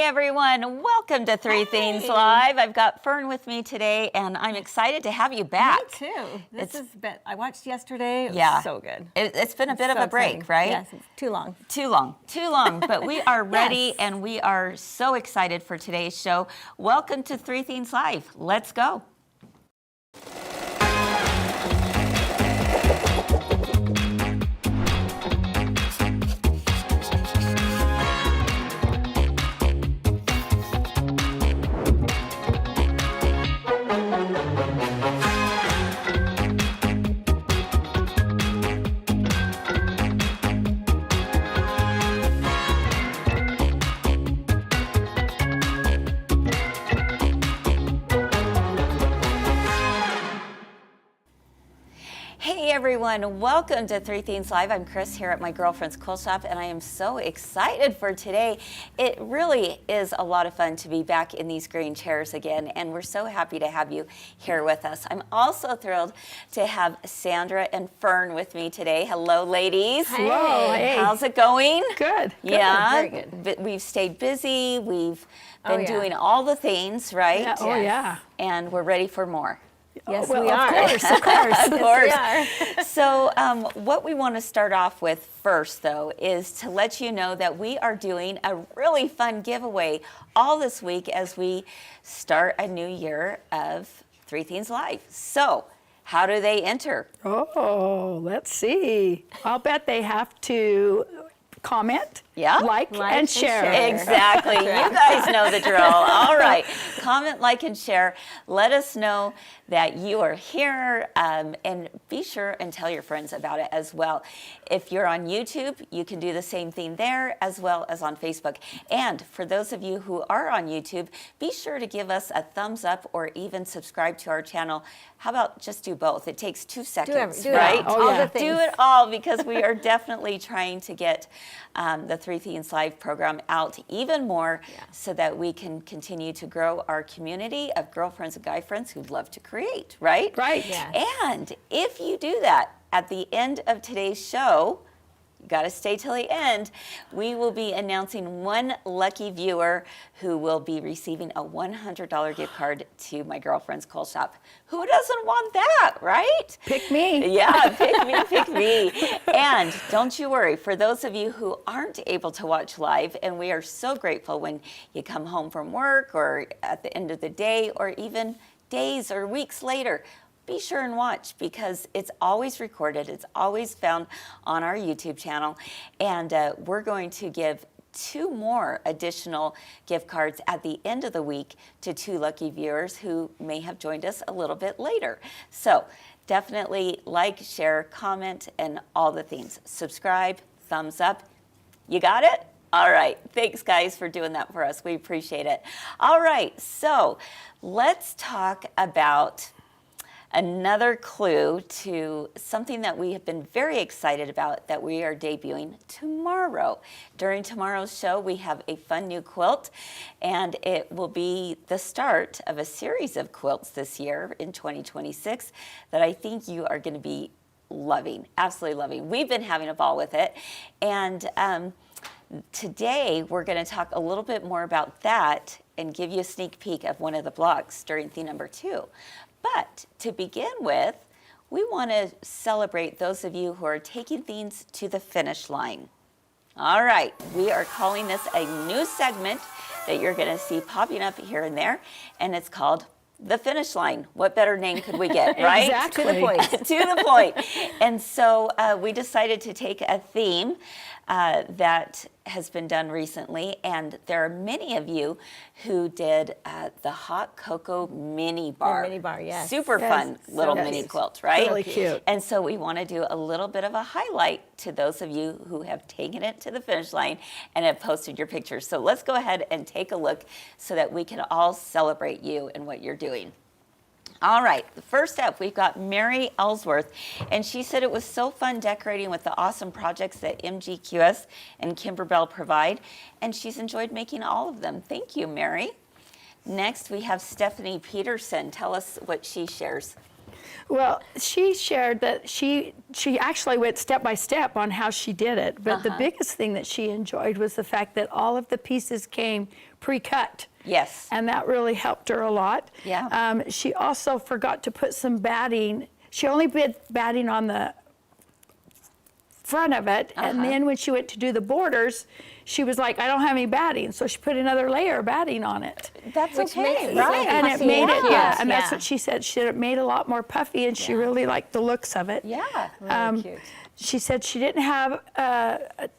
everyone. Welcome to Three Themes Live. I've got Fern with me today, and I'm excited to have you back. Me too. I watched yesterday. It was so good. It's been a bit of a break, right? Yes, it's too long. Too long. But we are ready, and we are so excited for today's show. Welcome to Three Themes Live. Let's go. Hey everyone, welcome to Three Themes Live. I'm Chris here at my girlfriend's quilt shop, and I am so excited for today. It really is a lot of fun to be back in these green chairs again, and we're so happy to have you here with us. I'm also thrilled to have Sandra and Fern with me today. Hello, ladies. Hello. Hey. How's it going? Good. Yeah. Very good. But we've stayed busy. We've been doing all the things, right? Yeah. Oh, yeah. And we're ready for more. Yes, well, we are. Of course. Of course. Yes, we are. So what we want to start off with first, though, is to let you know that we are doing a really fun giveaway all this week as we start a new year of Three Themes Live. So how do they enter? Oh, let's see. I'll bet they have to comment, like, and share. Exactly. You guys know the drill. All right. Comment, like, and share. Let us know that you are here, and be sure and tell your friends about it as well. If you're on YouTube, you can do the same thing there as well as on Facebook. And for those of you who are on YouTube, be sure to give us a thumbs up or even subscribe to our channel. How about just do both? It takes 2 seconds, right? all the things. Do it all, because we are definitely trying to get the Three Themes Live program out even more so that we can continue to grow our community of girlfriends and guy friends who love to create, right? Right. Yeah. And if you do that at the end of today's show, you got to stay till the end, we will be announcing one lucky viewer who will be receiving a $100 gift card to my girlfriend's quilt shop. Who doesn't want that, right? Pick me. Yeah, pick me. And don't you worry, for those of you who aren't able to watch live, and we are so grateful when you come home from work or at the end of the day or even days or weeks later, be sure and watch, because it's always recorded. It's always found on our YouTube channel. And we're going to give 2 more additional gift cards at the end of the week to 2 lucky viewers who may have joined us a little bit later. So definitely like, share, comment, and all the things. Subscribe, thumbs up. You got it? All right. Thanks, guys, for doing that for us. We appreciate it. All right. So let's talk about another clue to something that we have been very excited about that we are debuting tomorrow. During tomorrow's show, we have a fun new quilt, and it will be the start of a series of quilts this year in 2026 that I think you are going to be loving, absolutely loving. We've been having a ball with it, and today we're going to talk a little bit more about that and give you a sneak peek of one of the blocks during theme number 2. But to begin with, we want to celebrate those of you who are taking things to the finish line. All right, we are calling this a new segment that you're going to see popping up here and there, and it's called The Finish Line. What better name could we get, right? Exactly. To the point. To the point. And so we decided to take a theme that has been done recently, and there are many of you who did the hot cocoa mini bar. The mini bar, yes. Super fun little mini quilt, right? Really cute. And so we want to do a little bit of a highlight to those of you who have taken it to the finish line and have posted your pictures. So let's go ahead and take a look so that we can all celebrate you and what you're doing. All right, first up, we've got Mary Ellsworth, and she said it was so fun decorating with the awesome projects that MGQS and Kimberbell provide, and she's enjoyed making all of them. Thank you, Mary. Next, we have Stephanie Peterson. Tell us what she shares. Well, she shared that she actually went step by step on how she did it. But the biggest thing that she enjoyed was the fact that all of the pieces came pre-cut. Yes. And that really helped her a lot. Yeah. She also forgot to put some batting. She only put batting on the front of it, and then when she went to do the borders, she was like, I don't have any batting, so she put another layer of batting on it. That's okay, right? And it made it, and that's Yeah. what she said. She said it made it a lot more puffy, and she really liked the looks of it. Yeah. Really cute. She said she didn't have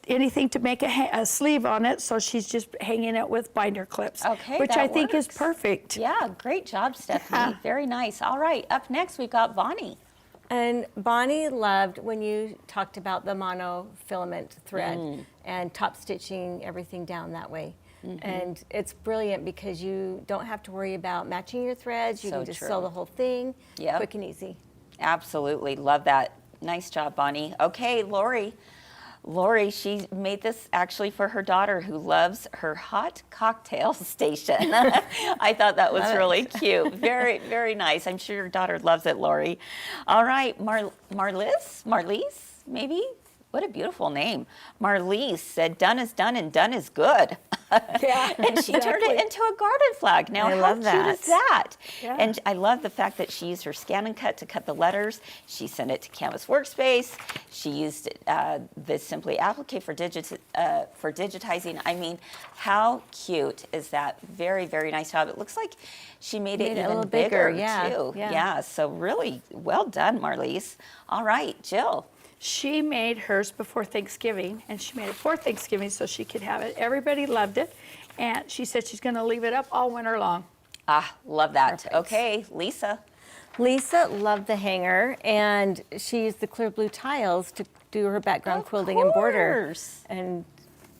anything to make a sleeve on it, so she's just hanging it with binder clips, Okay, which that I think is works. perfect. Yeah, great job, Stephanie. Very nice. All right, up next we've got Bonnie. And Bonnie loved when you talked about the monofilament thread and top stitching everything down that way. And it's brilliant because you don't have to worry about matching your threads. You So can just true. sew the whole thing, Yep. quick and easy. Absolutely, love that. Nice job, Bonnie. Okay, Lori. Lori, she made this actually for her daughter who loves her hot cocktail station. I thought that was really cute. Very, very nice. I'm sure your daughter loves it, Lori. All right, Marlise, maybe? What a beautiful name. Marlise said, done is done and done is good. Yeah, And she turned it into a garden flag. Now, I how love cute that. is that? Yeah. And I love the fact that she used her scan and cut to cut the letters. She sent it to Canvas Workspace. She used the Simply Applique for digitizing. I mean, how cute is that? Very, very nice job. It looks like she made it a even little bigger, bigger, yeah, too. yeah. So really well done, Marlise. All right, Jill. She made hers before Thanksgiving, and she made it for Thanksgiving so she could have it. Everybody loved it, and she said she's going to leave it up all winter long. Ah, love that. Perfect. Okay, Lisa. Lisa loved the hanger, and she used the clear blue tiles to do her background quilting and border, course. and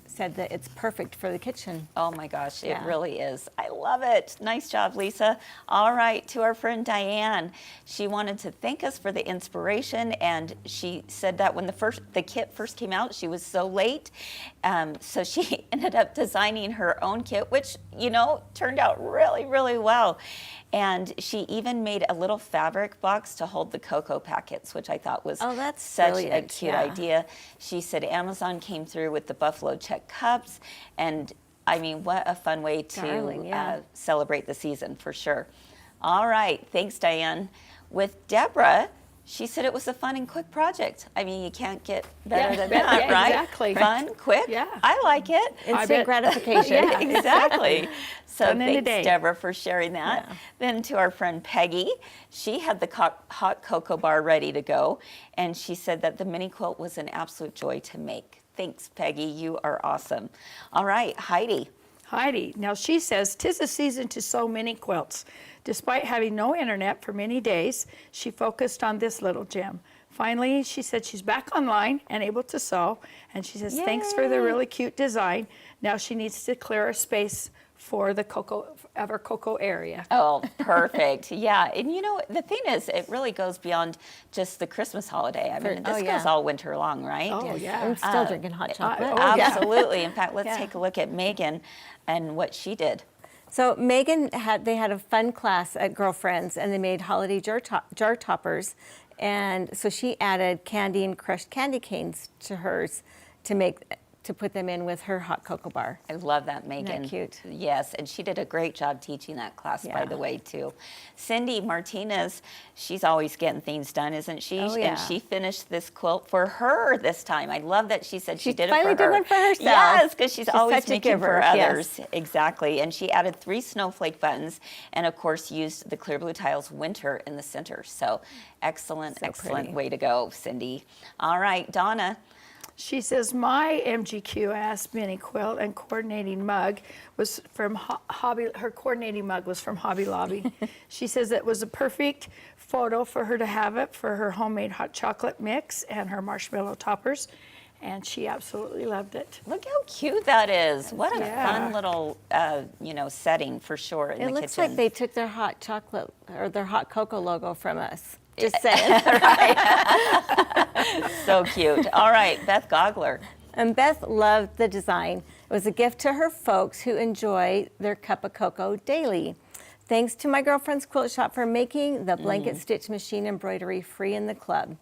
said that it's perfect for the kitchen. Oh my gosh, it Yeah. really is. I love it. Nice job, Lisa. All right, to our friend Diane. She wanted to thank us for the inspiration, and she said that when the kit first came out, she was so late. So she ended up designing her own kit, which, turned out really, really well. And she even made a little fabric box to hold the cocoa packets, which I thought was that's such brilliant, a cute yeah. idea. She said Amazon came through with the buffalo check cups, and I mean, what a fun way to Darling, yeah. celebrate the season for sure. All right, thanks, Diane. With Deborah, she said it was a fun and quick project. I mean, you can't get better than that, yeah, right? exactly. Fun, quick. Yeah. I like it. Instant gratification. Yeah. Exactly. So Done in a thanks, day. Deborah, for sharing that. Yeah. Then to our friend Peggy, she had the hot cocoa bar ready to go, and she said that the mini quilt was an absolute joy to make. Thanks, Peggy. You are awesome. All right, Heidi. Heidi. Now she says, 'tis a season to sew mini quilts. Despite having no internet for many days, she focused on this little gem. Finally, she said she's back online and able to sew, and she says, thanks for the really cute design. Now she needs to clear a space for the cocoa area. Oh, perfect. Yeah. And the thing is, it really goes beyond just the Christmas holiday. I mean, this goes all winter long, right? Oh, yeah. I'm still drinking hot chocolate. Absolutely. In fact, let's Yeah. take a look at Megan and what she did. So Megan had a fun class at Girlfriends, and they made holiday jar toppers, and so she added candy and crushed candy canes to hers to put them in with her hot cocoa bar. I love that, Megan. Isn't that cute? Yes, and she did a great job teaching that class, by Yeah. the way, too. Cindy Martinez, she's always getting things done, isn't she? Oh, yeah. And she finished this quilt for her this time. I love that she said she did it for her. finally did one for herself. Yes, because she's She's always such a making for giver, others. yes. Exactly. And she added 3 snowflake buttons and, of course, used the clear blue tiles winter in the center. So excellent pretty. way to go, Cindy. All right, Donna. She says, my MGQ ass mini quilt and coordinating mug was from her coordinating mug was from Hobby Lobby. She says it was a perfect photo for her to have it for her homemade hot chocolate mix and her marshmallow toppers. And she absolutely loved it. Look how cute that is. What a Yeah. fun little, setting for sure in the It looks kitchen. like they took their hot chocolate or their hot cocoa logo from us. Just saying. So cute. All right, Beth Gogler. And Beth loved the design. It was a gift to her folks who enjoy their cup of cocoa daily. Thanks to my girlfriend's quilt shop for making the blanket stitch machine embroidery free in the club.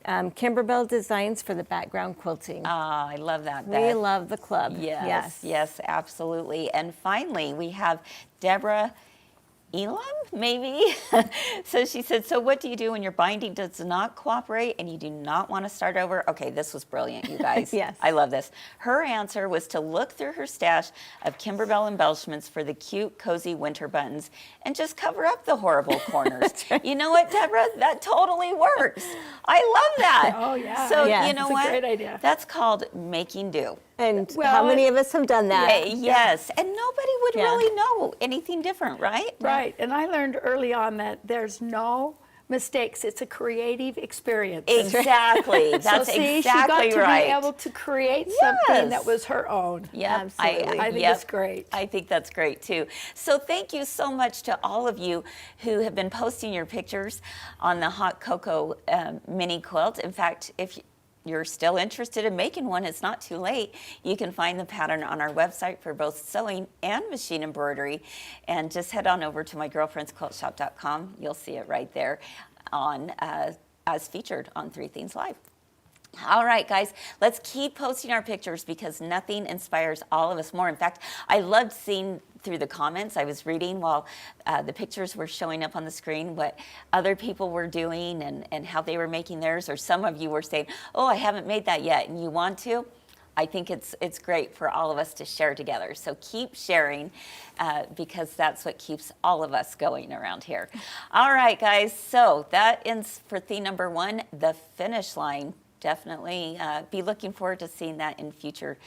Kimberbell Designs for the background quilting. I love that. We love the club. Yes, absolutely. And finally, we have Deborah Elam, maybe? So she said, so what do you do when your binding does not cooperate and you do not want to start over? Okay, this was brilliant, you guys. Yes. I love this. Her answer was to look through her stash of Kimberbell embellishments for the cute, cozy winter buttons and just cover up the horrible corners. right. You know what, Deborah? That totally works. I love that. Oh, yeah. So, Yeah. you know It's a what? great idea. That's called making do. And Well, how many of us have done that? Yes, and nobody would Yeah. really know anything different, right? Right, and I learned early on that there's no mistakes. It's a creative experience. Exactly. That's so see, exactly she got right. to be able to create something Yes. that was her own. Yep, Absolutely. I think yep. it's great. I think that's great too. So thank you so much to all of you who have been posting your pictures on the Hot Cocoa mini quilt. In fact, if you're still interested in making one, it's not too late. You can find the pattern on our website for both sewing and machine embroidery. And just head on over to mygirlfriendsquiltshop.com. You'll see it right there on as featured on Three Things Live. All right, guys, let's keep posting our pictures because nothing inspires all of us more. In fact, I loved seeing through the comments. I was reading while the pictures were showing up on the screen what other people were doing and how they were making theirs. Or some of you were saying, oh, I haven't made that yet, and you want to. I think it's great for all of us to share together. So keep sharing because that's what keeps all of us going around here. All right, guys, so that ends for theme number 1, the finish line. Definitely be looking forward to seeing that in future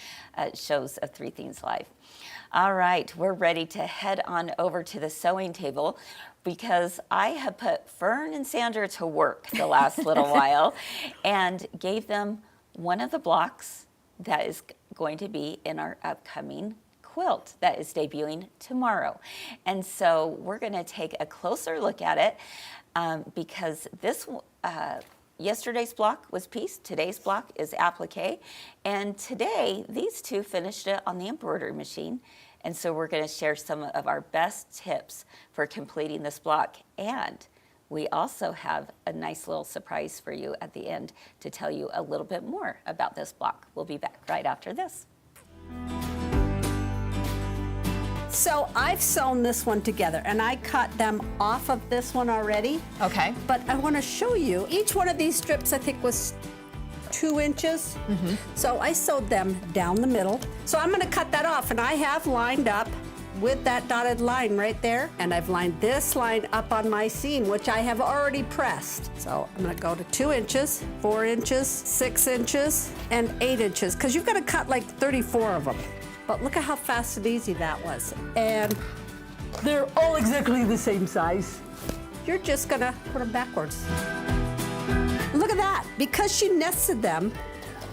shows of Three Things Live. All right, we're ready to head on over to the sewing table because I have put Fern and Sandra to work the last little while and gave them one of the blocks that is going to be in our upcoming quilt that is debuting tomorrow. And so we're going to take a closer look at it because this yesterday's block was piece, today's block is applique, and today these two finished it on the embroidery machine. And so we're going to share some of our best tips for completing this block. And we also have a nice little surprise for you at the end to tell you a little bit more about this block. We'll be back right after this. So I've sewn this one together and I cut them off of this one already. Okay. But I want to show you, each one of these strips I think was 2 inches. So I sewed them down the middle. So I'm going to cut that off and I have lined up with that dotted line right there. And I've lined this line up on my seam, which I have already pressed. So I'm going to go to 2 inches, 4 inches, 6 inches, and 8 inches, because you've got to cut like 34 of them. But look at how fast and easy that was. And they're all exactly the same size. You're just gonna put them backwards. Look at that. Because she nested them,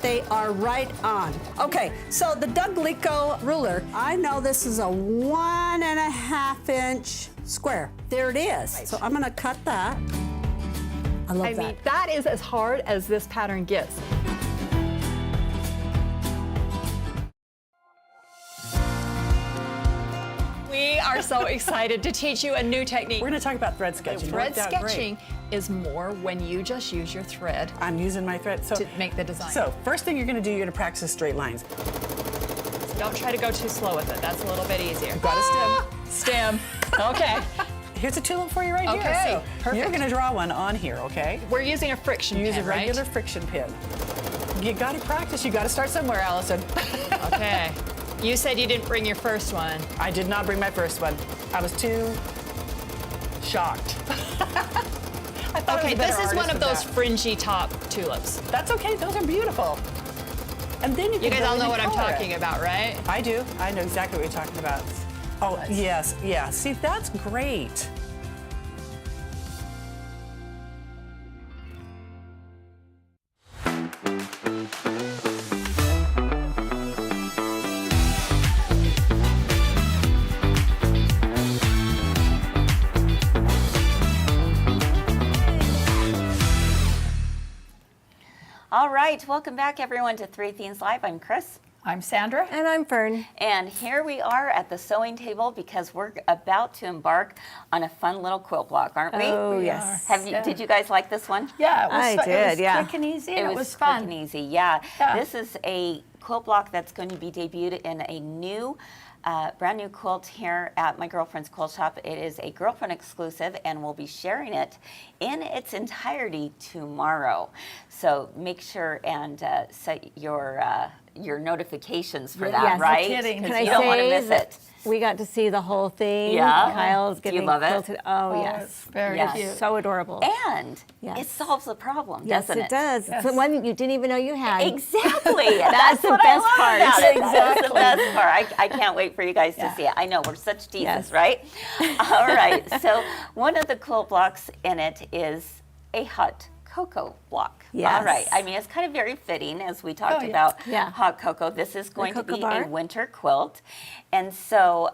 they are right on. Okay, so the Doug Lico ruler, I know this is a 1.5 inch square. There it is. So I'm gonna cut that. I love I that. mean, that is as hard as this pattern gets. We are so excited to teach you a new technique. We're going to talk about thread sketching. Thread It worked out great. sketching is more when you just use your thread I'm using my thread. So, to make the design. so first thing you're going to do, you're going to practice straight lines. Don't try to go too slow with it. That's a little bit easier. Got a Stem. Okay. Here's a tulip for you right Okay, here. So perfect. you're going to draw one on here, okay? We're using a friction Use pin, a regular right? friction pin. You got to practice. You got to start somewhere, Allison. Okay. You said you didn't bring your first one. I did not bring my first one. I was too shocked. I thought I was Okay, a better this is artist one of than those that. fringy top tulips. That's okay. Those are beautiful. And then you You can guys go all in know and what I'm color it. talking about, right? I do. I know exactly what you're talking about. Oh, yes. Yeah. See, that's great. All right, welcome back everyone to Three Things Live. I'm Chris. I'm Sandra. And I'm Fern. And here we are at the sewing table because we're about to embark on a fun little quilt block, aren't we? Oh, yes. Did you guys like this one? Yeah, it was I fun. did, It was yeah. quick and easy, and it was quick fun. and easy, yeah. Yeah. This is a quilt block that's going to be debuted in a new, brand new quilt here at my girlfriend's quilt shop. It is a girlfriend exclusive, and we'll be sharing it in its entirety tomorrow. So make sure and set your notifications for that, Yes, no right? kidding. 'Cause Can you I don't want to say miss that it. we got to see the whole thing? Yeah? Kyle's Do you getting love it? quilted. Oh, Oh, yes. it's very Yes. cute. So adorable. And Yes. it solves the problem, Yes, doesn't it does. Yes. It's the one that you didn't even know you had. Exactly. That's the what I best love part. about it. That's the Exactly. best part. I can't wait for you guys to see it. I know we're such teasers, Yes. right? All right. So one of the quilt blocks in it is a hot cocoa block. Yes. All right. I mean, it's kind of very fitting as we talked Oh, yeah. about Yeah. hot cocoa. This is going to cocoa be bar. a winter quilt, and so.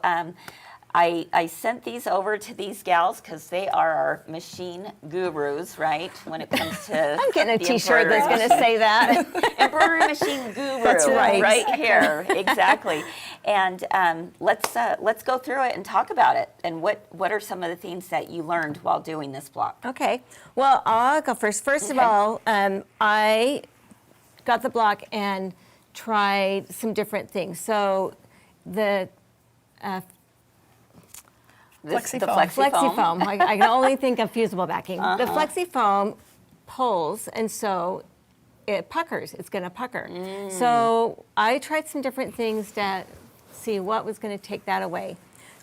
I sent these over to these gals because they are our machine gurus, right? When it comes to I'm getting a the T-shirt that's embroidery going to say that. embroidery machine guru. That's right. Right here, exactly. And let's go through it and talk about it. And what are some of the things that you learned while doing this block? Okay. Well, I'll go first. First of Okay. all, I got the block and tried some different things. So the The Flexi-foam. flexi-foam. Flexi-foam. I can only think of fusible backing. The Flexi-foam pulls, and so it puckers. It's going to pucker. So I tried some different things to see what was going to take that away.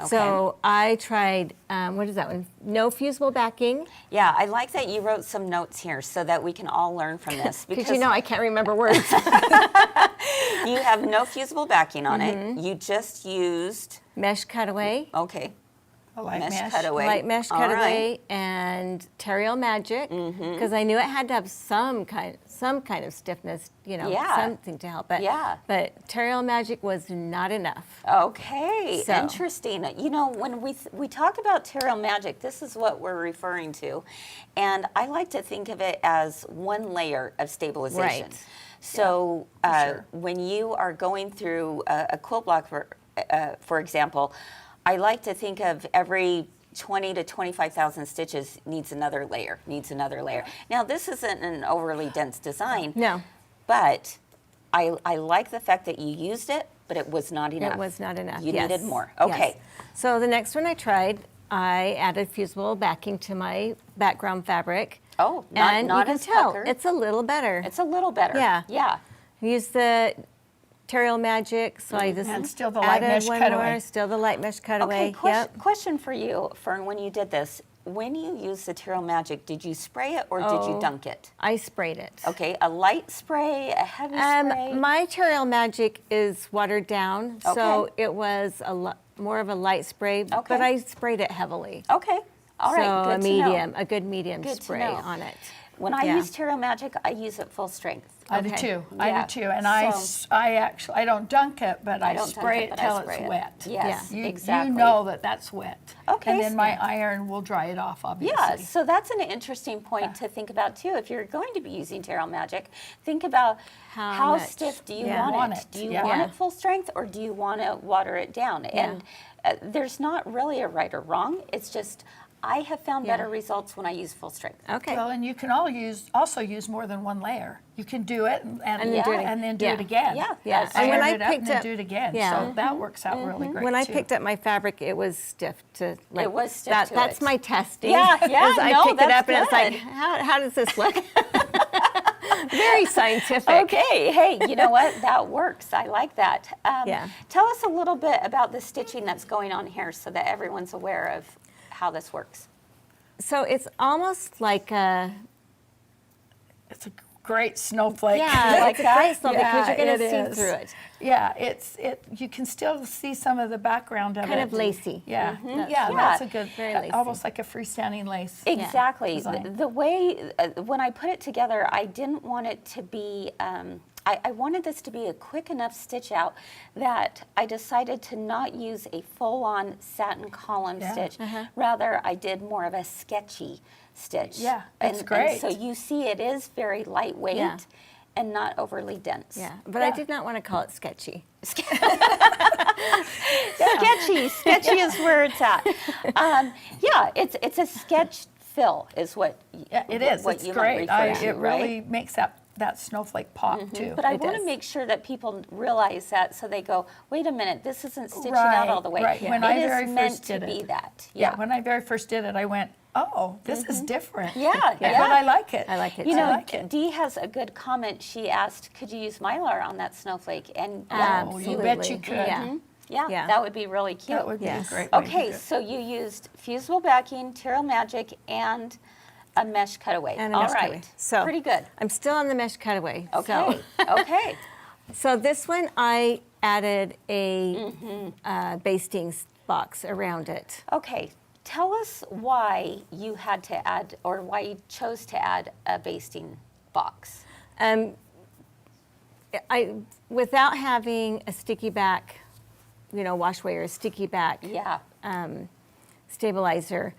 So I tried, what is that one? No fusible backing. Yeah, I like that you wrote some notes here so that we can all learn from this. Because you know I can't remember words. you have no fusible backing on it. You just used, Mesh cutaway. okay, A light mesh mesh. cutaway. Light mesh All cutaway right. and Terial Magic, because I knew it had to have some kind of stiffness, Yeah. something to help it. Yeah. But Terial Magic was not enough. Okay, So- interesting. You know, when we talk about Terial Magic, this is what we're referring to, and I like to think of it as one layer of stabilization. Right. So sure. when you are going through a quilt block, for example, I like to think of every 20 to 25,000 stitches needs another layer, Now, this isn't an overly dense design. No. But I like the fact that you used it, but it was not enough. It was not enough. You yes. needed more. Yes. Okay. So the next one I tried, I added fusible backing to my background fabric. Oh, and not you can as tell puckered. it's a little better. It's a little better. Yeah. Yeah. Use the Terial Magic, so I just And still the light added mesh one cutaway. more. Still the light mesh cutaway. Okay. Yep. Question for you, Fern. When you did this, when you used the Terial Magic, did you spray it or did you Oh. dunk it? I sprayed it. Okay. A light spray, a heavy spray. My Terial Magic is watered down, so Okay. it was more of a light spray, Okay. but I sprayed it heavily. Okay. All right. So Good a to know. medium, a good medium Good to spray know. on it. When I Yeah. use Terial Magic, I use it full strength. I do Okay. too. Yeah. I do too. And So- I actually, I don't dunk it, but I don't dunk spray it, it but I till spray it's it. wet. Yes, You, exactly. You know that that's wet. Okay, And then my so- iron will dry it off, obviously. Yeah, so that's an interesting point to think about too. If you're going to be using Terial Magic, think about how much? stiff do you Yeah. want it? Do you Yeah. want Yeah. it full strength or do you want to water it down? And there's not really a right or wrong. It's just I have found Yeah. better results when I use full strength. Okay. Well, and you can also use more than one layer. You can do it and then do it ag- and then do yeah. it again. Yeah. Yeah. That's And when Iron I it up picked and then up- do it again. Yeah. So that works out really great When I too. picked up my fabric, it was stiff to like. It was stiff to That's it. my testing. Yeah, yeah, is I no, picked it that's up and it's like, good. how does this look? Very scientific. Okay, hey, you know what? That works. I like that. Yeah. Tell us a little bit about the stitching that's going on here so that everyone's aware of how this works. So it's almost like a. It's a great snowflake. Yeah, like a that? great slope because Yeah, you're going it to see is. through it. Yeah, you can still see some of the background of it. Kind of lacy. Yeah, That's- yeah, yeah. that's a good, Very lacy. almost like a freestanding lace. Exactly. design. The way, when I put it together, I didn't want it to be, I wanted this to be a quick enough stitch out that I decided to not use a full-on satin column Yeah. stitch. Rather, I did more of a sketchy stitch. Yeah, and, it's great. And so you see it is very lightweight. Yeah. and not overly dense. Yeah, but I did not want to call it sketchy. Sketchy is where it's at. Yeah, it's a sketch fill is what Yeah, it is. what It's you great. might refer to, It right? really makes that snowflake pop too. But I It want to does. make sure that people realize that, so they go, wait a minute, this isn't stitching out all the way. Right. When It I is very meant first to did be it. that. Yeah, when I very first did it, I went, oh, this is different. Yeah, But yeah. I like it. I like it You too. know, I like it. Dee has a good comment. She asked, could you use Mylar on that snowflake? And Oh, you bet you Absolutely. could. Yeah. yeah, Yeah. that would be really cute. That would be Yes. a great way to Okay, do it. so you used fusible backing, Terial Magic, and a mesh cutaway. And a All mesh right, cutaway. So pretty good. I'm still on the mesh cutaway. Okay, okay. So this one I added a basting box around it. Okay, tell us why you had to add, or why you chose to add a basting box. Without having a sticky back, wash away or a sticky back Yeah, stabilizer,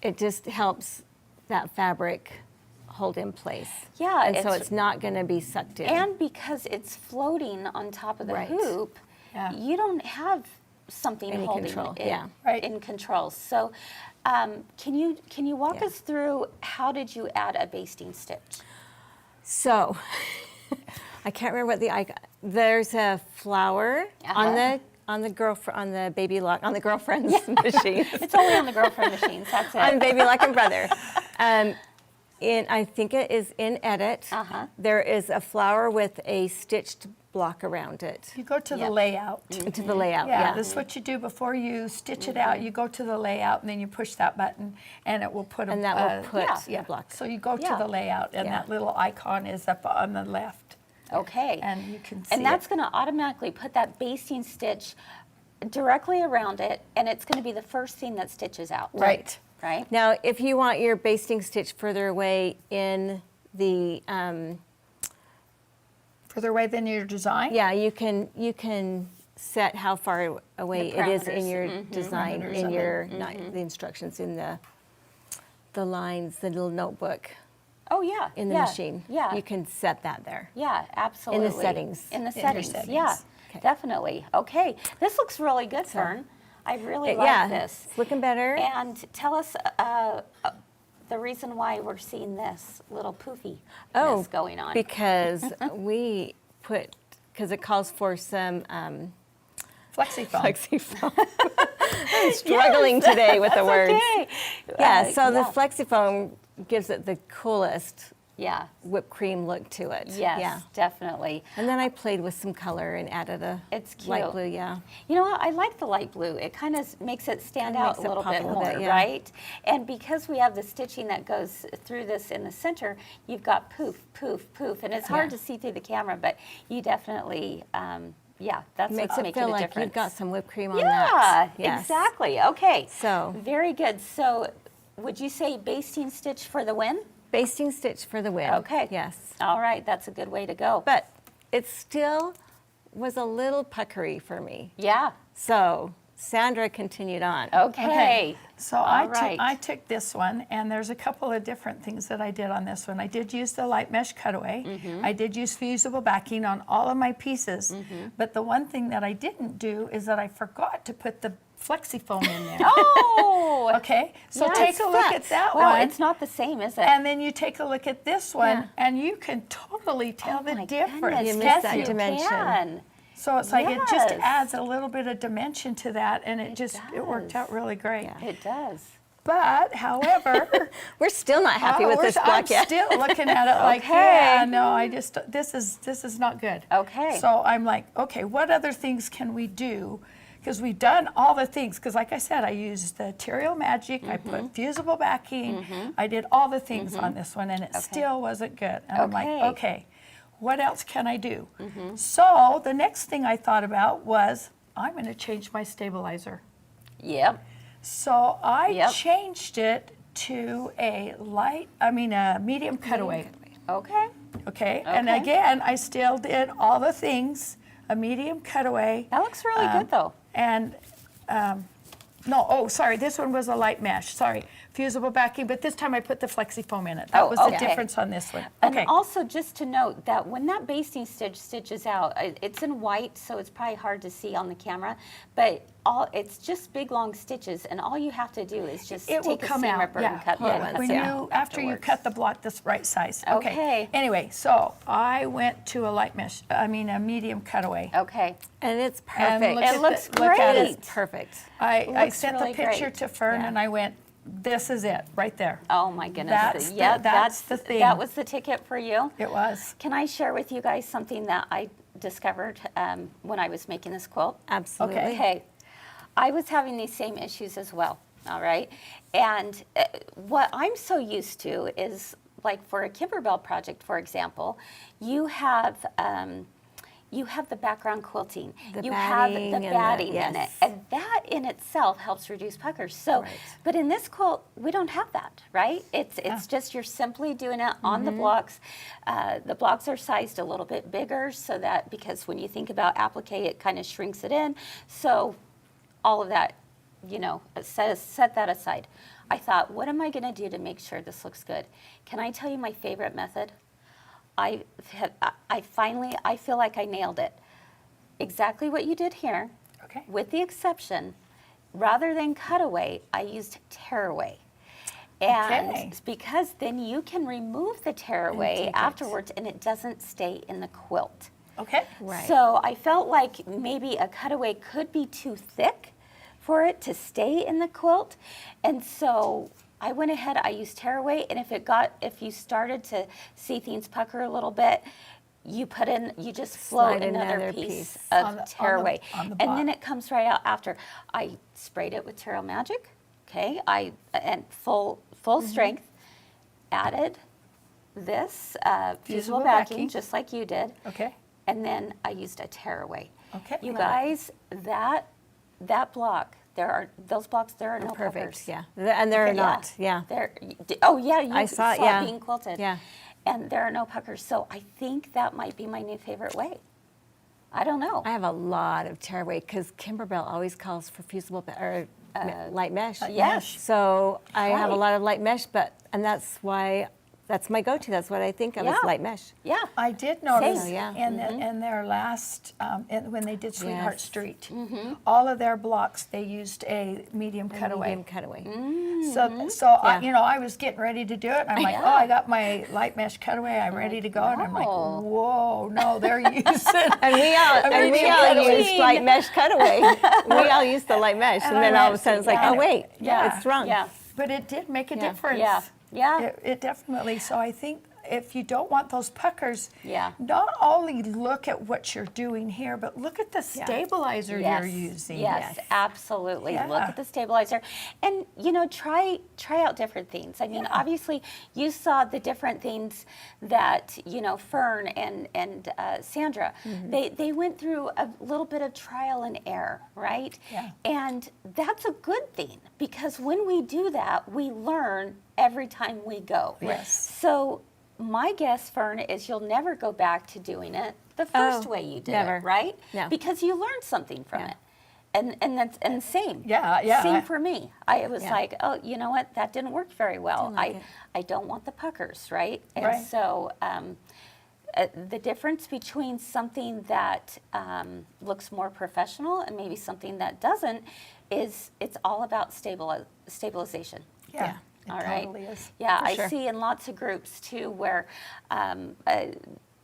it just helps that fabric hold in place. Yeah, and so it's- it's not going to be sucked in. and because it's floating on top of the Right. hoop, Yeah. you don't have something Any holding control, it yeah. Right. in control. So, can you walk Yeah. us through how did you add a basting stitch? So, I can't remember what the icon. There's a flower on the baby lock on the girlfriend's machine. It's only on the girlfriend machines. That's it. On baby lock and brother. I think it is in edit. Uh-huh. There is a flower with a stitched block around it You go to Yeah. the layout. to the layout. Yeah, Yeah. this is what you do before you stitch it out. You go to the layout and then you push that button and it will put a And that will put yeah. a block. So you go to Yeah. the layout and Yeah. that little icon is up on the left. Okay. And you can see And that's it. going to automatically put that basting stitch directly around it, and it's going to be the first thing that stitches out. Right. Right? Now, if you want your basting stitch further away in the, Further away than your design. yeah, you can set how far away The it is in parameters. your design, Parameters in of it. your not the instructions, in the lines, the little notebook Oh, yeah. in the yeah, machine. Yeah. You can set that there. Yeah, absolutely. settings. In the In your settings, settings. yeah, Okay. definitely. Okay, this looks really good, Fern. I really like yeah, this. it's looking better. And tell us the reason why we're seeing this little poofy going on. Because because it calls for some Flexi foam. FlexiFoam. I'm struggling today with the words. Okay. Yeah, so the yeah. FlexiFoam gives it the coolest Yeah. whipped cream look to it. Yes, Yeah. definitely. And then I played with some color and added a It's cute. light blue, yeah. You know what? I like the light blue. It kind of makes it stand Kinda out a makes it little pop bit a little more, bit, yeah. right? And because we have the stitching that goes through this in the center, you've got poof, poof, poof. And it's hard Yeah. to see through the camera, but you definitely, yeah, that's Makes what's it making feel a like difference. you've got some whipped cream on yeah, that. Yes. exactly. Okay. So- Very good. So would you say basting stitch for the win? Basting stitch for the win. Okay. Yes. All right. That's a good way to go. But it still was a little puckery for me. Yeah. So Sandra continued on. Okay. So All I right. took this one, and there's a couple of different things that I did on this one. I did use the light mesh cutaway. Mm-hmm. I did use fusible backing on all of my pieces. But the one thing that I didn't do is that I forgot to put the flexi foam in there. Oh. Okay, so Yes. take a look at that Well, one. it's not the same, is it? And then you take a look at this one, Yeah. and you can totally tell the Oh my difference. goodness, You missed yes, that you dimension. can. So it's like it just Yes. adds a little bit of dimension to that, and it worked does. out really great. Yeah. It does. But however, We're still not happy with this I'm block yet. still looking at it like, Okay. yeah, no, this is not good. Okay. So I'm like, okay, what other things can we do? Because we've done all the things. Because like I said, I used the Terial Magic. I put fusible backing. I did all the things on this one, and it still wasn't good. And I'm like, Okay. okay, what else can I do? So the next thing I thought about was I'm going to change my stabilizer. Yep. So I Yep. changed it to a medium cutaway. Okay. Okay. And Okay. again, I still did all the things, a medium cutaway. That looks really good, though. And, sorry, this one was a light mesh, sorry. fusible backing, but this time I put the flexi foam in it. That Oh, was the okay. difference on this one. And Okay. also just to note that when that basting stitch stitches out, it's in white, so it's probably hard to see on the camera, but it's just big long stitches, and all you have to do is just It will take a come seam out, ripper yeah. and cut Yeah. the When you, after you afterwards. cut the block this right size. Okay. Anyway, so I went to a medium cutaway. Okay. And it's And perfect. look It at looks the- look at It it. is perfect. I looks sent really the picture great. to Fern Yeah. and I went, this is it, right there. Oh my goodness. That's the- yeah, that's the thing. That was the ticket for you. It was. Can I share with you guys something that I discovered when I was making this quilt? Absolutely. Okay. I was having these same issues as well, all right? And what I'm so used to is, like for a Kimberbell project, for example, you have the background quilting. The you have batting the and the- batting in it. yes. And that in itself helps reduce puckers. So, Right. but in this quilt, we don't have that, right? It's just you're simply doing it on the blocks. The blocks are sized a little bit bigger so that, because when you think about applique, it kind of shrinks it in. So all of that, set that aside. I thought, what am I going to do to make sure this looks good? Can I tell you my favorite method? I feel like I nailed it. Exactly what you did here, Okay. with the exception, rather than cutaway, I used tearaway. And Okay. because then you can remove the tearaway take it. afterwards and it doesn't stay in the quilt. Okay. Right. So I felt like maybe a cutaway could be too thick for it to stay in the quilt. And so I went ahead, I used tearaway, and if you started to see things pucker a little bit, you just float Slide another another piece piece. of tearaway. on the And then block. it comes right out after. I sprayed it with Terial Magic, okay? And full strength, added this fusible backing, just like you did. Okay. And then I used a tearaway. Okay. You Love it. guys, that block, those blocks, there are no Perfect. puckers. Yeah. And they're Okay, not. Yeah. You I saw it, yeah. it being quilted. Yeah. And there are no puckers. So I think that might be my new favorite way. I don't know. I have a lot of tearaway because Kimberbell always calls for fusible light mesh. yes. So I have a Right. lot of light mesh, and that's my go-to. That's what I think of Yeah. as light mesh. Yeah. I did notice Same. Yeah. in their last, when they did Sweetheart Yes. Street, all of their blocks, they used a medium cutaway. Medium cutaway. So Yeah. I was getting ready to do it. I'm like, oh, I got my light mesh cutaway. I'm ready to go. And I'm like, wow. whoa, no, they're using. And we all used light mesh cutaway. We all used the light mesh, and then all of a sudden it's like, Yeah. oh wait, Yeah. it's wrong. Yeah. But it did make a Yeah. difference. Yeah. Yeah. It definitely. So I think if you don't want those puckers, Yeah. not only look at what you're doing here, but look at the stabilizer Yes. you're using. Yes, absolutely. Look Yeah. at the stabilizer, and try out different things. I mean, obviously, you saw the different things that Fern and Sandra. They went through a little bit of trial and error, right? Yeah. And that's a good thing because when we do that, we learn every time we go. Yes. So my guess, Fern, is you'll never go back to doing it the first way you did never. it, right? No. Because you learned something from Yeah. it. And same. Yeah. Same for me. I was Yeah. like, oh, you know what? That didn't work very well. Didn't like it. I don't want the puckers, right? And Right. so the difference between something that looks more professional and maybe something that doesn't is it's all about stabilization. Yeah. It All right. totally is. Yeah, For I sure. see in lots of groups too where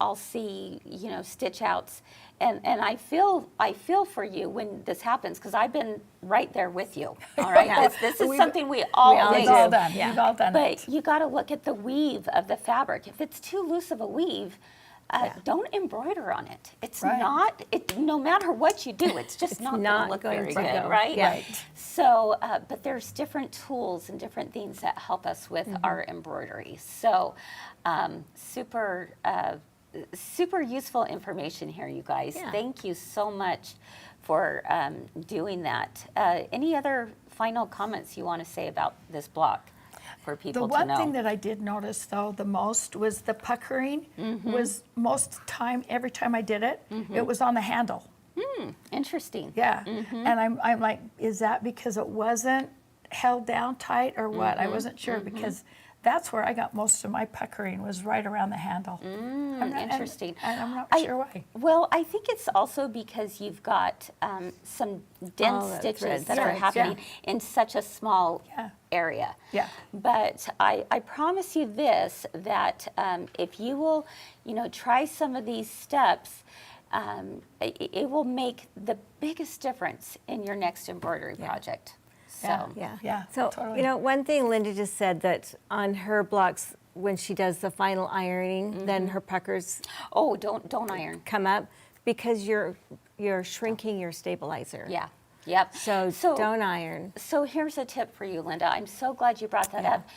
I'll see stitch outs, and I feel for you when this happens because I've been right there with you. All right, Yeah. this is something we all We've do. all done. Yeah. We've all done it. But you got to look at the weave of the fabric. If it's too loose of a weave, don't embroider on it. It's Right. not. No matter what you do, it's just not going to not look going very to good, go. right? Yeah. Right. So, but there's different tools and different things that help us with our embroidery. So, super useful information here, you guys. Yeah. Thank you so much for doing that. Any other final comments you want to say about this block for people The to one know? thing that I did notice though the most was the puckering was every time I did it, it was on the handle. Interesting. Yeah. And I'm like, is that because it wasn't held down tight or what. I wasn't sure because that's where I got most of my puckering, was right around the handle. Interesting. And I'm not sure why. Well, I think it's also because you've got some dense the stitches threads. that are Threads, happening in such a small area. Yeah. But I promise you this, that if you will, try some of these steps, it will make the biggest difference in your next embroidery project. So. Yeah. So, totally. one thing Linda just said, that on her blocks, when she does the final ironing, then her puckers Oh, don't iron. come up because you're shrinking your stabilizer. Yeah. Yep. So don't iron. So here's a tip for you, Linda. I'm so glad you brought that up.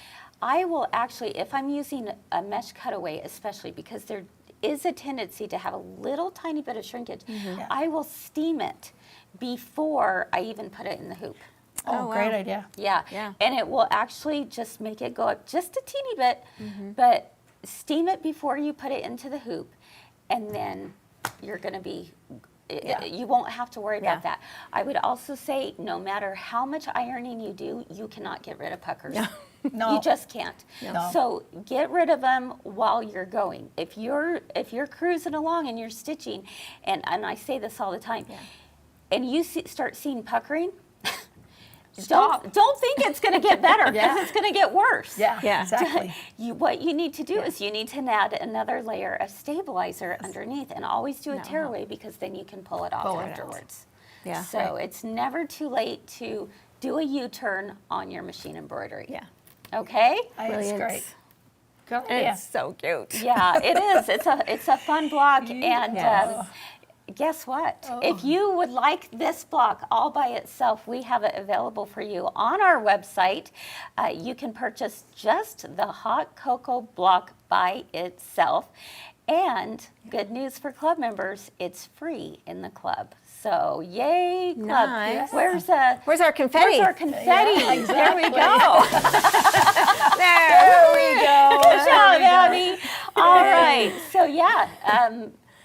I will actually, if I'm using a mesh cutaway, especially because there is a tendency to have a little tiny bit of shrinkage, I will steam it before I even put it in the hoop. Oh, great idea. Yeah. Yeah. And it will actually just make it go up just a teeny bit, but steam it before you put it into the hoop, and then you're going to be, you won't have to worry about that. I would also say, no matter how much ironing you do, you cannot get rid of puckers. No. You just can't. No. So get rid of them while you're going. If you're cruising along and you're stitching, and I say this all the time, and you start seeing puckering, Stop. Don't think it's going to get better, because it's going to get worse. Yeah. Exactly. What you need to do is you need to add another layer of stabilizer underneath, and always do a tearaway, because then you can pull it off Pull it out. afterwards. Yeah. So it's never too late to do a U-turn on your machine embroidery. Yeah. Okay? It's Brilliant. great. Good And idea. it's so cute. Yeah, it is. It's a fun block, and Yes. guess what? If you would like this block all by itself, we have it available for you on our website. You can purchase just the hot cocoa block by itself. And good news for club members, it's free in the club. So yay, club. Nice. Where's Where's our confetti? our confetti? Yeah, There we go. There we go. Good job, Abby. All right. So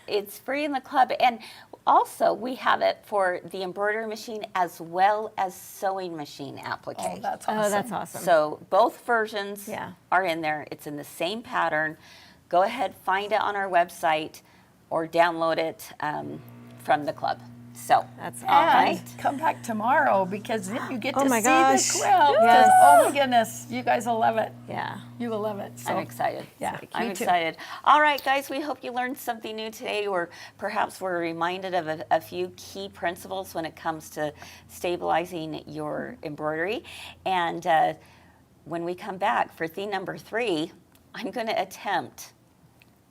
it's free in the club, and also we have it for the embroidery machine as well as sewing machine applique. Oh, that's awesome. Oh, that's awesome. So both versions Yeah. are in there. It's in the same pattern. Go ahead, find it on our website, or download it from the club. So That's And right. come back tomorrow, because then you get to my see gosh. the quilt. 'Cause, Yes. oh my goodness, you guys will love it. Yeah. You will love it. So I'm excited. Yeah, I'm me too. excited. All right, guys, we hope you learned something new today, or perhaps were reminded of a few key principles when it comes to stabilizing your embroidery. And when we come back for theme number 3, I'm going to attempt.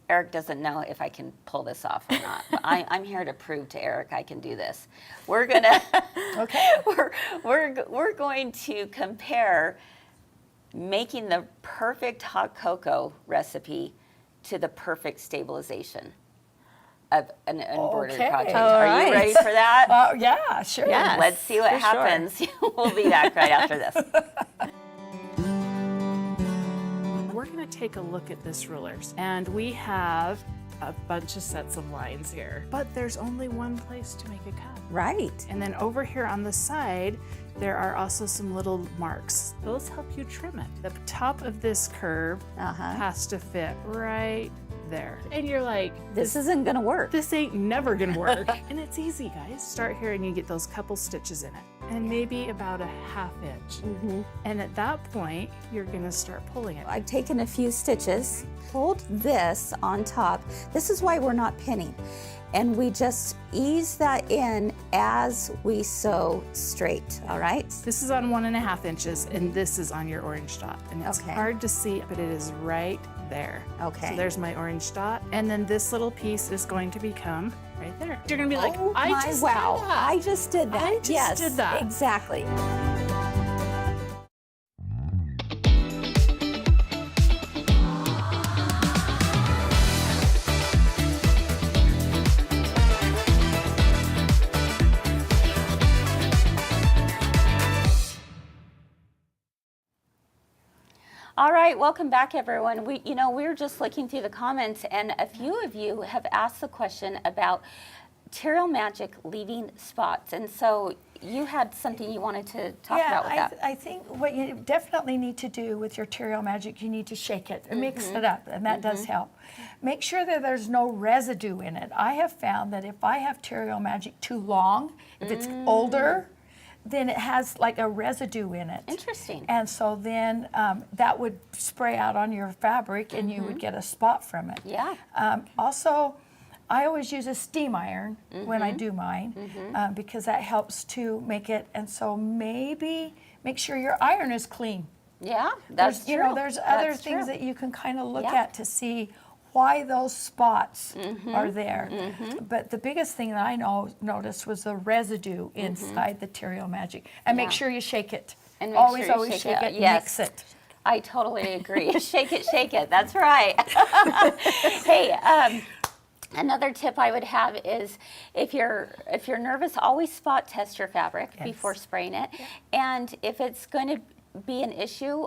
Eric doesn't know if I can pull this off or not. But I'm here to prove to Eric I can do this. We're gonna we're going to compare making the perfect hot cocoa recipe to the perfect stabilization of an embroidery Okay. project. All Are right. you ready for that? Yeah, sure. Yeah. Let's see what for sure. happens. We'll be back right after this. We're going to take a look at this rulers, and we have a bunch of sets of lines here, but there's only one place to make a cut. Right. And then over here on the side, there are also some little marks. Those help you trim it. The top of this curve has to fit right there. And you're like, This isn't gonna work. this ain't never gonna work. And it's easy, guys. Start here and you get those couple stitches in it, and maybe about a ½ inch. And at that point, you're gonna start pulling it. I've taken a few stitches, pulled this on top. This is why we're not pinning. And we just ease that in as we sew straight, all right? This is on 1½ inches, and this is on your orange dot. And it's Okay. hard to see, but it is right there. Okay. So there's my orange dot, and then this little piece is going to become right there. You're gonna be like, Oh I my, just wow, did that. I just did that. I just yes, did that. Exactly. All right, welcome back, everyone. We're just looking through the comments, and a few of you have asked the question about Terial Magic leaving spots. And so you had something you wanted to talk about with that. I think what you definitely need to do with your Terial Magic, you need to shake it and mix it up, and that does help. Make sure that there's no residue in it. I have found that if I have Terial Magic too long, if it's older, then it has like a residue in it. Interesting. And so then that would spray out on your fabric and you would get a spot from it. Yeah. Also, I always use a steam iron when I do mine because that helps to make it, and so maybe make sure your iron is clean. Yeah, that's There's, true. you know, there's other That's things true. that you can kind of look Yeah. at to see why those spots are there. But the biggest thing that I noticed was the residue inside the Terial Magic. And Yeah. make sure you shake it. And make always, sure you always shake shake it. it, Yes. mix it. I totally agree. Shake it. That's right. Hey, another tip I would have is if you're nervous, always spot test your fabric before spraying it. And if it's going to be an issue,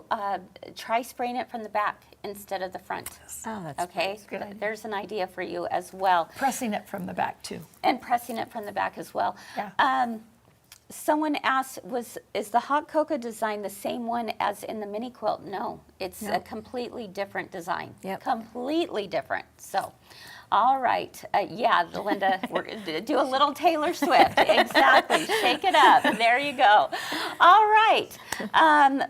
try spraying it from the back instead of the front. Oh, that's Okay, good idea. there's an idea for you as well. Pressing it from the back too. And pressing it from the back as well. Yeah. Someone asked, is the hot cocoa design the same one as in the mini quilt? No, it's a completely different design. Yep. Completely different. So, all right. Yeah, Linda, we're gonna do a little Taylor Swift. Exactly. Shake it up. There you go. All right.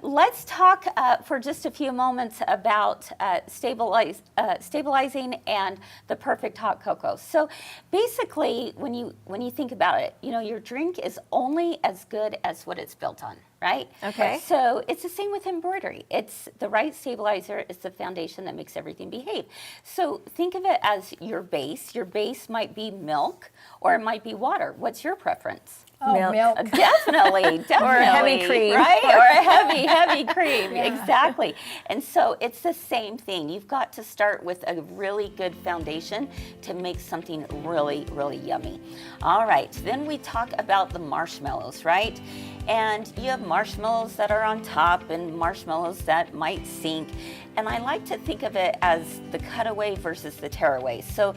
Let's talk for just a few moments about stabilizing and the perfect hot cocoa. So basically, when you think about it, you know, your drink is only as good as what it's built on, right? Okay. So it's the same with embroidery. It's the right stabilizer is the foundation that makes everything behave. So think of it as your base. Your base might be milk or it might be water. What's your preference? Oh, Milk. Definitely. Or a heavy cream. Right? Or a heavy cream. Exactly. And so it's the same thing. You've got to start with a really good foundation to make something really, really yummy. All right. Then we talk about the marshmallows, right? And you have marshmallows that are on top and marshmallows that might sink. And I like to think of it as the cutaway versus the tearaway. So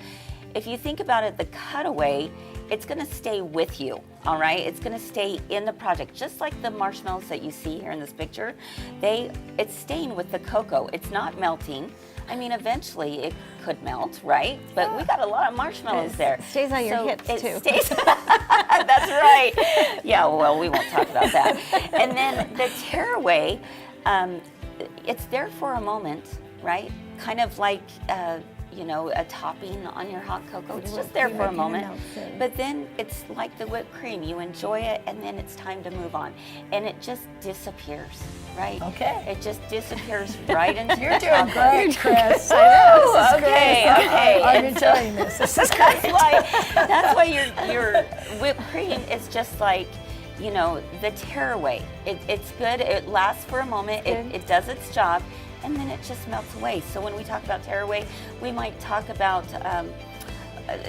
if you think about it, the cutaway, it's going to stay with you, all right? It's going to stay in the project, just like the marshmallows that you see here in this picture. It's staying with the cocoa. It's not melting. I mean, eventually it could melt, right? But we got a lot of marshmallows there. It stays on your So hips, it too. Stays, that's right. Yeah, well, we won't talk about that. And then the tearaway, it's there for a moment, right? Kind of like, you know, a topping on your hot cocoa. It's just there for a moment. But then it's like the whipped cream. You enjoy it, and then it's time to move on. And it just disappears, right? Okay. It just disappears right into You're the doing chocolate. great, Chris. Woo, okay. I'm And so enjoying this. This is great. that's why your whipped cream is just like, you know, the tearaway. It's good. It lasts for a moment. It does its job, and then it just melts away. So when we talk about tearaway, we might talk about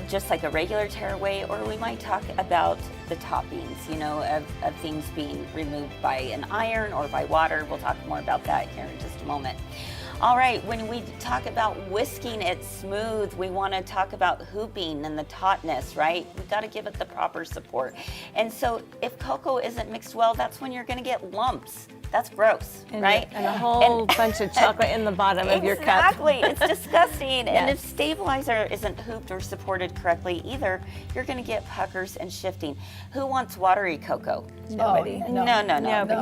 just like a regular tearaway, or we might talk about the toppings, you know, of things being removed by an iron or by water. We'll talk more about that here in just a moment. All right, when we talk about whisking it smooth, we want to talk about hooping and the tautness, right? We've got to give it the proper support. And so if cocoa isn't mixed well, that's when you're going to get lumps. That's gross, right? And a whole bunch of chocolate in the bottom of your cup. Exactly, it's disgusting. And if stabilizer isn't hooped or supported correctly either, you're going to get puckers and shifting. Who wants watery cocoa? Nobody. Oh, no.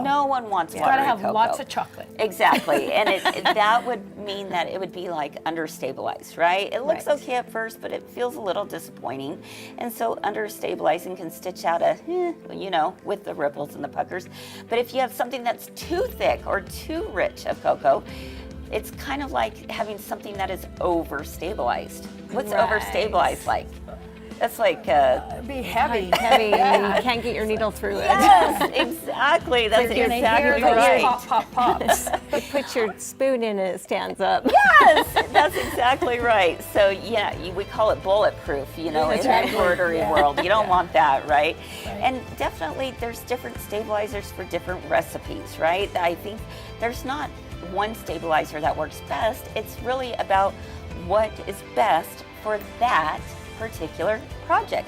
No one wants watery Gotta have cocoa. lots of chocolate. Exactly, and that would mean that it would be like understabilized, right? It looks okay at first, but it feels a little disappointing. And so understabilizing can stitch out you know, with the ripples and the puckers. But if you have something that's too thick or too rich of cocoa, it's kind of like having something that is overstabilized. What's overstabilized like? That's like It'd be heavy. Heavy, and you can't get your needle through it. yes, exactly. That's You're gonna hear exactly those right. pop, pop, pops. You put your spoon in and it stands up. Yes, that's exactly right. So yeah, we call it bulletproof, you know, in the embroidery world. You don't want that, right? And definitely there's different stabilizers for different recipes, right? I think there's not one stabilizer that works best. It's really about what is best for that particular project.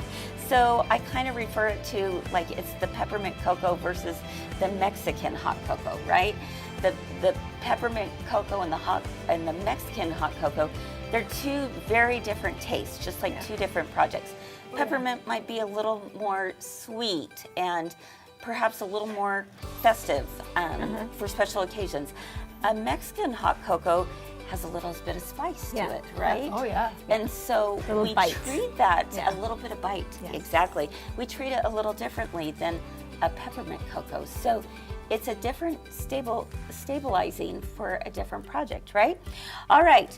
So I kind of refer it to like it's the peppermint cocoa versus the Mexican hot cocoa, right? The peppermint cocoa and the Mexican hot cocoa, they're two very different tastes, just like two different projects. Peppermint might be a little more sweet and perhaps a little more festive for special occasions. A Mexican hot cocoa has a little bit of spice to it, right? Oh, yeah. And so we bite. treat that a little bit of bite, exactly. We treat it a little differently than a peppermint cocoa. So it's a different stabilizing for a different project, right? All right.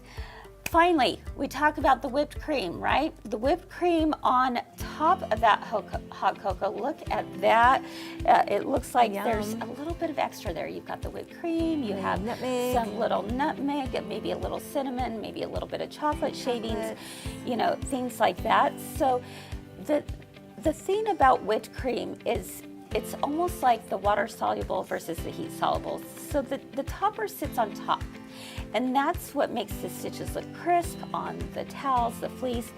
Finally, we talk about the whipped cream, right? The whipped cream on top of that hot cocoa. Look at that. It looks like there's a little bit of extra there. You've got the whipped cream, you have nutmeg. some little nutmeg, maybe a little cinnamon, maybe a little bit of chocolate shavings, you know, things like that. So the thing about whipped cream is it's almost like the water soluble versus the heat soluble. So the topper sits on top. And that's what makes the stitches look crisp on the towels, the fleece,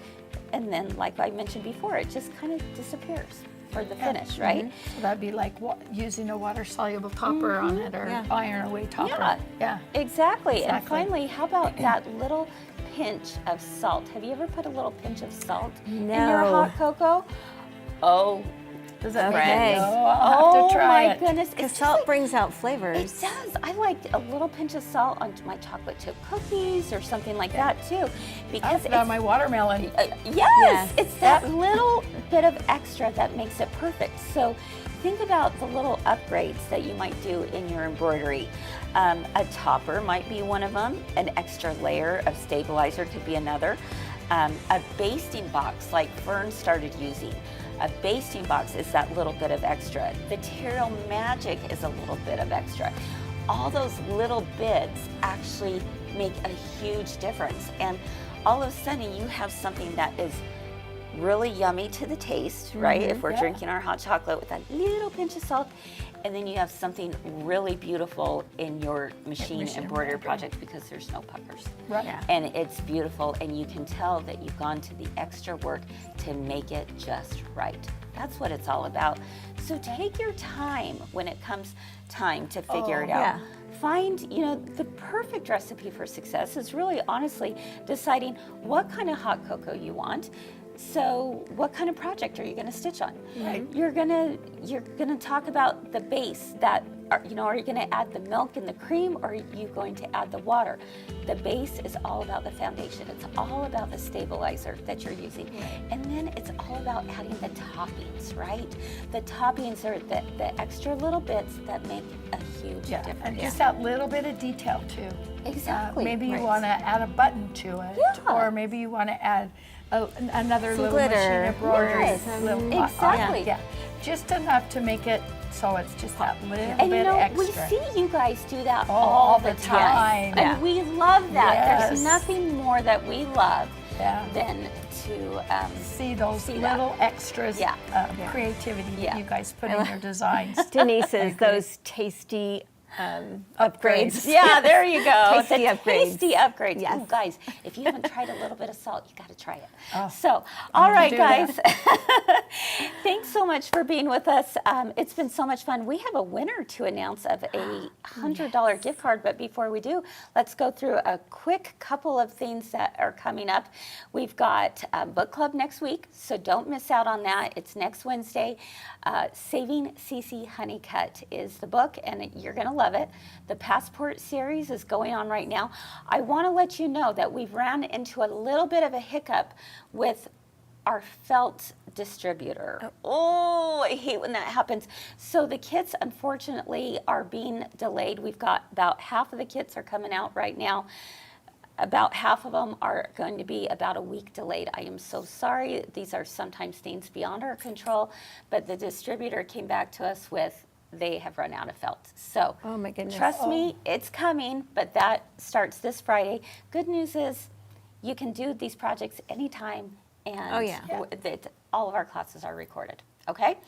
and then like I mentioned before, it just kind of disappears for the finish, right? So that'd be like using a water-soluble topper on it or iron away topper. Yeah, exactly. And finally, how about that little pinch of salt? Have you ever put a little pinch of salt in your hot cocoa? Oh, Does that Okay. make it? Oh, I'll have to try my it. goodness. Because It's salt just brings out like, flavors. it does. I like a little pinch of salt on my chocolate chip cookies or something like that too. Because I'll put on my watermelon. yes, it's that little bit of extra that makes it perfect. So think about the little upgrades that you might do in your embroidery. A topper might be one of them. An extra layer of stabilizer could be another. A basting box like Fern started using. A basting box is that little bit of extra. The Terial Magic is a little bit of extra. All those little bits actually make a huge difference. And all of a sudden you have something that is really yummy to the taste, right? If we're drinking our hot chocolate with that little pinch of salt, and then you have something really beautiful in your machine embroidery project because there's no puckers. Right. Yeah. And it's beautiful, and you can tell that you've gone to the extra work to make it just right. That's what it's all about. So take your time when it comes time to figure it out. yeah. Find, you know, the perfect recipe for success is really honestly deciding what kind of hot cocoa you want. So what kind of project are you going to stitch on? Right. You're gonna talk about the base that are you going to add the milk and the cream, or are you going to add the water? The base is all about the foundation. It's all about the stabilizer that you're using. And then it's all about adding the toppings, right? The toppings are the extra little bits that make a huge difference. And just that little bit of detail too. Exactly. Maybe you want to add a button to it, or maybe you want to add another Some little glitter. machine embroidery. Yes, little, exactly. yeah, just enough to make it so it's just that little And bit you know, extra. we see you guys do that all the the time. And we love that. Yes. There's nothing more that we love Yeah. than to See those see that. little extras, Yeah. creativity Yeah. that you guys put in your designs. Denise's, those tasty upgrades. Yeah, there you go. Tasty The upgrades. Tasty upgrades. Yes. Ooh, guys, if you haven't tried a little bit of salt, you got to try it. So, all right, do guys. Thanks so much for being with us. It's been so much fun. We have a winner to announce of a $100 gift card, but before we do, let's go through a quick couple of things that are coming up. We've got book club next week, so don't miss out on that. It's next Wednesday. Saving CC Honeycutt is the book, and you're going to love it. The Passport series is going on right now. I want to let you know that we've ran into a little bit of a hiccup with our felt distributor. Oh, I hate when that happens. So the kits, unfortunately, are being delayed. We've got about half of the kits are coming out right now. About half of them are going to be about a week delayed. I am so sorry. These are sometimes things beyond our control, but the distributor came back to us with they have run out of felt. So Oh my goodness. trust me, it's coming, but that starts this Friday. Good news is you can do these projects anytime, and Oh, yeah. all of our classes are recorded. Okay.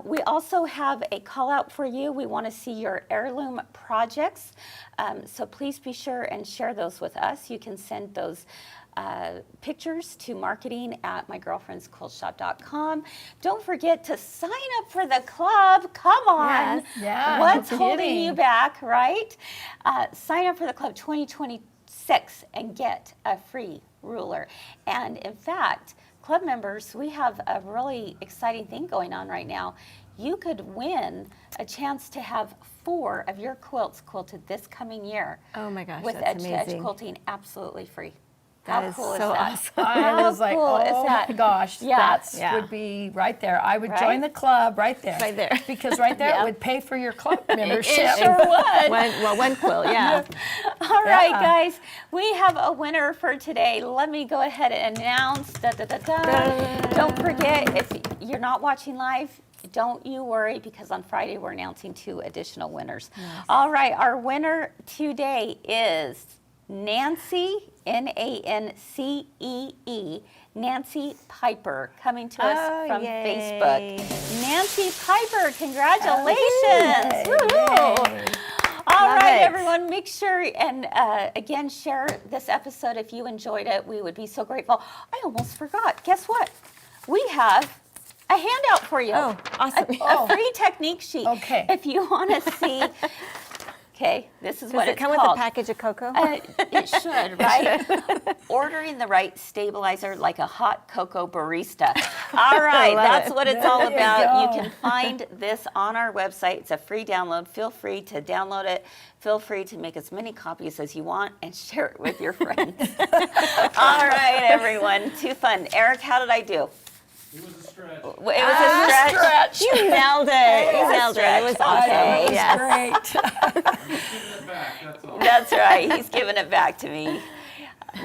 We also have a call out for you. We want to see your heirloom projects. So please be sure and share those with us. You can send those pictures to marketing@mygirlfriendsquiltshop.com. Don't forget to sign up for the club. Come on. Yes. Yeah, What's no holding kidding. you back, right? Sign up for the club 2026 and get a free ruler. And in fact, club members, we have a really exciting thing going on right now. You could win a chance to have 4 of your quilts quilted this coming year. Oh my gosh, with that's Edge to Edge amazing. Quilting absolutely free. That How is cool is so that? awesome. I How was like, cool is oh that? my gosh, Yeah. that's Yeah. would be right there. I would Right? join the club right there. Right there. Because right there Yep. it would pay for your club membership. It sure would. One quilt, yeah. All right, Yeah. guys, we have a winner for today. Let me go ahead and announce. Da, da, da, da. Don't forget, if you're not watching live, don't you worry, because on Friday we're announcing 2 additional winners. All right, our winner today is Nancy, Nancee, Nancy Piper, coming to us Oh, from yay. Facebook. Nancy Piper, congratulations. Woo-hoo. All Love right, it. everyone, make sure and again share this episode if you enjoyed it. We would be so grateful. I almost forgot. Guess what? We have a handout for you. Oh, awesome. A free technique sheet. Okay. If you want to see. Okay, this is Does what it it's come called. with a package of cocoa? It should, right? Ordering the right stabilizer like a hot cocoa barista. All right, love that's it. what it's all There you about. You go. can find this on our website. It's a free download. Feel free to download it. Feel free to make as many copies as you want and share it with your friends. All right, everyone. Too fun. Eric, how did I do? It was a stretch. It was a stretch. You nailed it. You nailed it. It was awesome. Okay. Yes. Great. Giving it back, that's all. That's right. He's giving it back to me.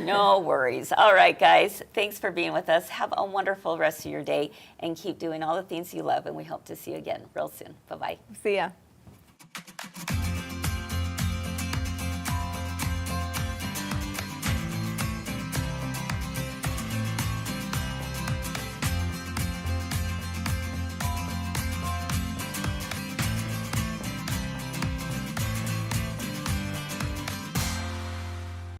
No worries. All right, guys. Thanks for being with us. Have a wonderful rest of your day and keep doing all the things you love. And we hope to see you again real soon. Bye-bye. See ya.